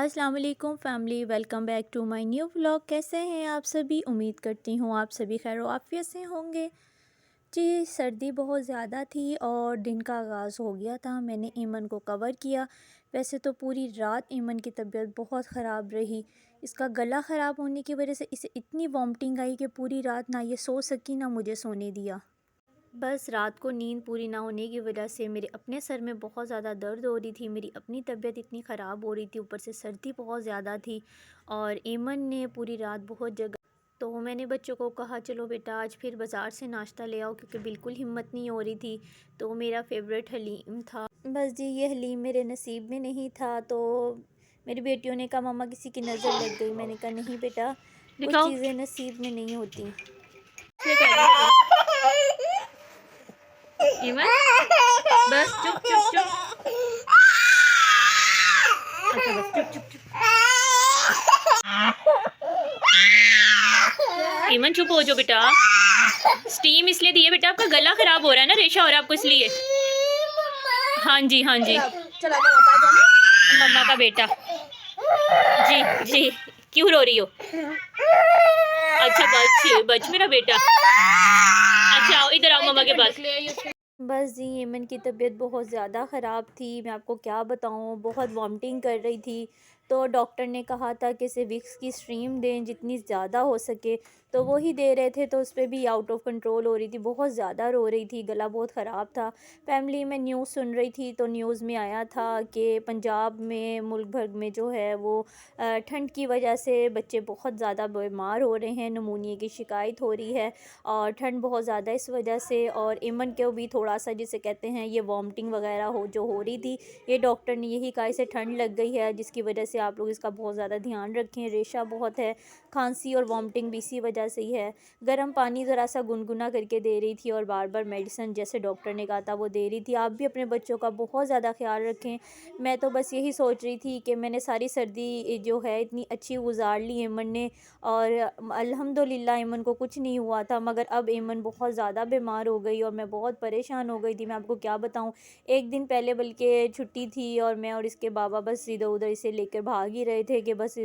अस्सलाम वालेकुम family, welcome back to my new vlog. कैसे हैं आप सभी? उम्मीद करती हूँ आप सभी खैर आफियत से होंगे। जी, सर्दी बहुत ज़्यादा थी और दिन का आगाज़ हो गया था। मैंने ईमन को कवर किया। वैसे तो पूरी रात ईमन की तबीयत बहुत ख़राब रही। इसका गला ख़राब होने की वजह से इसे इतनी वॉमिटिंग आई कि पूरी रात ना ये सो सकी ना मुझे सोने दिया। बस रात को नींद पूरी ना होने की वजह से मेरे अपने सर में बहुत ज़्यादा दर्द हो रही थी, मेरी अपनी तबीयत इतनी ख़राब हो रही थी, ऊपर से सर्दी बहुत ज़्यादा थी और एमन ने पूरी रात बहुत जगा। तो मैंने बच्चों को कहा चलो बेटा आज फिर बाज़ार से नाश्ता ले आओ, क्योंकि बिल्कुल हिम्मत नहीं हो रही थी। तो मेरा फेवरेट हलीम था। बस जी, ये हलीम मेरे नसीब में नहीं था। तो मेरी बेटियों ने कहा मम्मा किसी की नज़र लग गई। मैंने कहा नहीं बेटा, कुछ दिखाओ। चीज़ें नसीब में नहीं होती। ये कह रही है ईमन, बस चुप चुप चुप। अच्छा बस चुप चुप चुप। ईमन चुप हो जाओ बेटा। स्टीम इसलिए दी है बेटा, आपका गला खराब हो रहा है ना, रेशा हो रहा है आपको इसलिए। हाँ जी हाँ जी, मम्मा का बेटा। जी जी, क्यों रो रही हो? अच्छा बच बच मेरा बेटा। अच्छा आओ इधर आओ मम्मा के पास। बस जी, यमन की तबीयत बहुत ज़्यादा ख़राब थी। मैं आपको क्या बताऊँ, बहुत वॉमिटिंग कर रही थी। तो डॉक्टर ने कहा था कि इसे विक्स की स्ट्रीम दें जितनी ज़्यादा हो सके। तो वो ही दे रहे थे, तो उस पे भी आउट ऑफ कंट्रोल हो रही थी, बहुत ज़्यादा रो रही थी, गला बहुत ख़राब था। फैमिली में न्यूज़ सुन रही थी तो न्यूज़ में आया था कि पंजाब में, मुल्क भर में जो है वो ठंड की वजह से बच्चे बहुत ज़्यादा बीमार हो रहे हैं, नमूनिया की शिकायत हो रही है और ठंड बहुत ज़्यादा इस वजह से। और एमन को भी थोड़ा सा जिसे कहते हैं ये वॉमिटिंग वगैरह जो हो रही थी, ये डॉक्टर ने यही कहा इसे ठंड लग गई है, जिसकी वजह से आप लोग इसका बहुत ज़्यादा ध्यान रखें। रेशा बहुत है, खांसी और वॉमिटिंग भी इसी वजह से ही है। गर्म पानी ज़रा सा गुनगुना करके दे रही थी और बार बार मेडिसिन जैसे डॉक्टर ने कहा था वो दे रही थी। आप भी अपने बच्चों का बहुत ज़्यादा ख्याल रखें। मैं तो बस यही सोच रही थी कि मैंने सारी सर्दी जो है इतनी अच्छी गुजार ली एमन ने, और अल्हम्दुलिल्लाह एमन को कुछ नहीं हुआ था। मगर अब एमन बहुत ज़्यादा बीमार हो गई और मैं बहुत परेशान हो गई थी। मैं आपको क्या बताऊं, एक दिन पहले बल्कि छुट्टी थी और मैं और इसके बाबा बस इधर उधर इसे लेकर भाग ही रहे थे कि बस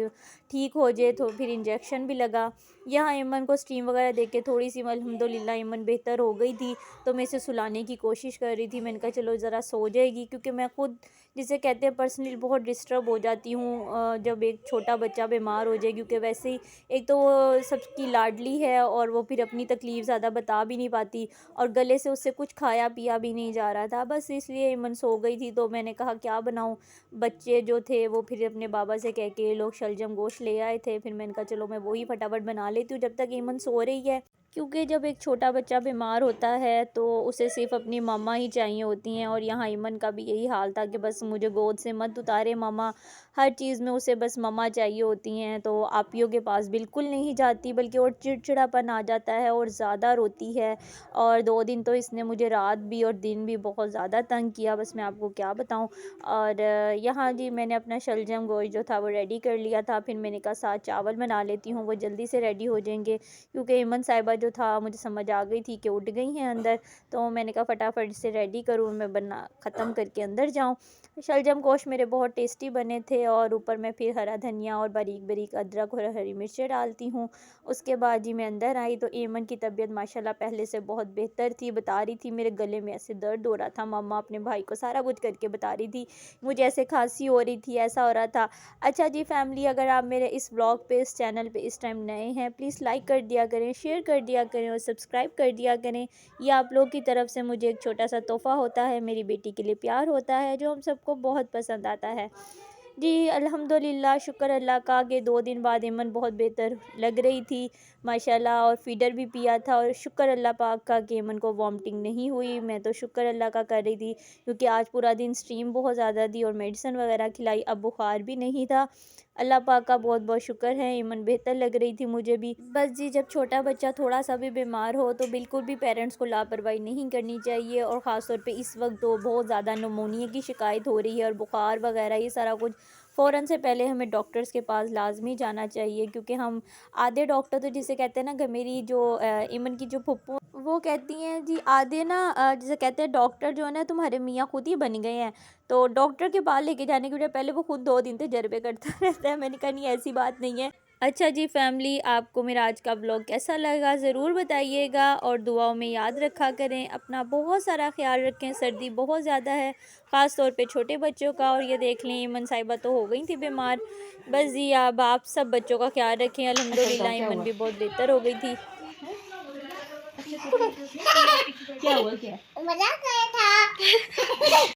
ठीक हो जाए। तो फिर इंजेक्शन भी लगा। यहाँ एमन को स्टीम वगैरह दे के थोड़ी सी अल्हम्दुलिल्लाह एमन बेहतर हो गई थी। तो मैं इसे सुलाने की कोशिश कर रही थी। मैंने कहा चलो ज़रा सो जाएगी, क्योंकि मैं खुद जिसे कहते हैं पर्सनली बहुत डिस्टर्ब हो जाती हूँ जब एक छोटा बच्चा बीमार हो जाए, क्योंकि वैसे ही एक तो वो सबकी लाडली है और वो फिर अपनी तकलीफ़ ज़्यादा बता भी नहीं पाती और गले से उससे कुछ खाया पिया भी नहीं जा रहा था। बस इसलिए ईमन सो गई थी। तो मैंने कहा क्या बनाऊँ। बच्चे जो थे वो फिर अपने बाबा से कह के लोग शलजम गोश्त ले आए थे। फिर मैंने कहा चलो मैं वही फटाफट बना लेती हूँ जब तक ईमन सो रही है, क्योंकि जब एक छोटा बच्चा बीमार होता है तो उसे सिर्फ अपनी मम्मा ही चाहिए होती हैं। और यहाँ ईमन का भी यही हाल था कि बस मुझे गोद से मत उतारे मम्मा, हर चीज़ में उसे बस मम्मा चाहिए होती हैं। तो आपियों के पास बिल्कुल नहीं जाती, बल्कि और चिड़चिड़ापन आ जाता है और ज़्यादा रोती है। और 2 दिन तो इसने मुझे रात भी और दिन भी बहुत ज़्यादा तंग किया, बस मैं आपको क्या बताऊँ। और यहाँ जी मैंने अपना शलजम गोश्त जो था वो रेडी कर लिया था। फिर मैंने कहा साथ चावल बना लेती हूँ, वो जल्दी से रेडी हो जाएंगे, क्योंकि ईमन साहिबा जो था मुझे समझ आ गई थी कि उठ गई हैं अंदर। तो मैंने कहा फटाफट से रेडी करूँ, मैं बना ख़त्म करके अंदर जाऊँ। शलजम गोश्त मेरे बहुत टेस्टी बने थे और ऊपर मैं फिर हरा धनिया और बारीक बारीक अदरक और हरी मिर्चें डालती हूँ। उसके बाद जी मैं अंदर आई तो ईमन की तबीयत माशाल्लाह पहले से बहुत बेहतर थी। बता रही थी मेरे गले में ऐसे दर्द हो रहा था, मम्मा अपने भाई को सारा कुछ करके बता रही थी, मुझे ऐसे खांसी हो रही थी, ऐसा हो रहा था। अच्छा जी फैमिली, अगर आप मेरे इस ब्लॉग पे, इस चैनल पे इस टाइम नए हैं, प्लीज़ लाइक कर दिया करें, शेयर कर दिया करें और सब्सक्राइब कर दिया करें। ये आप लोग की तरफ से मुझे एक छोटा सा तोहफ़ा होता है, मेरी बेटी के लिए प्यार होता है, जो हम सबको बहुत पसंद आता है। जी अल्हम्दुलिल्लाह, शुक्र अल्लाह का कि 2 दिन बाद ईमन बहुत बेहतर लग रही थी माशाल्लाह, और फीडर भी पिया था। और शुक्र अल्लाह पाक का कि ईमन को वॉमिटिंग नहीं हुई। मैं तो शुक्र अल्लाह का कर रही थी, क्योंकि आज पूरा दिन स्ट्रीम बहुत ज़्यादा दी और मेडिसिन वगैरह खिलाई, अब बुखार भी नहीं था। अल्लाह पाक का बहुत बहुत शुक्र है, ईमन बेहतर लग रही थी मुझे भी। बस जी, जब छोटा बच्चा थोड़ा सा भी बीमार हो तो बिल्कुल भी पेरेंट्स को लापरवाही नहीं करनी चाहिए। और ख़ास तौर पे इस वक्त तो बहुत ज़्यादा नमोनिया की शिकायत हो रही है और बुखार वगैरह ये सारा कुछ फ़ौरन से पहले हमें डॉक्टर्स के पास लाज़मी जाना चाहिए, क्योंकि हम आधे डॉक्टर तो जिसे कहते हैं ना कि मेरी जो इमन की जो फुप्पू वो कहती हैं जी, आधे ना जिसे कहते हैं डॉक्टर जो है ना तुम्हारे मियाँ खुद ही बन गए हैं। तो डॉक्टर के पास लेके जाने के बजाय पहले वो खुद 2 दिन तजर्बे करता रहता है। मैंने कहा नहीं, ऐसी बात नहीं है। अच्छा जी फैमिली, आपको मेरा आज का व्लॉग कैसा लगा ज़रूर बताइएगा, और दुआओं में याद रखा करें। अपना बहुत सारा ख्याल रखें, सर्दी बहुत ज़्यादा है, ख़ास तौर पे छोटे बच्चों का। और ये देख लें, इमन साहिबा तो हो गई थी बीमार। बस जी, अब आप सब बच्चों का ख्याल रखें। अल्हम्दुलिल्लाह इमन भी बहुत बेहतर हो गई थी। क्या हुआ क्या? मजाक कर रहा था।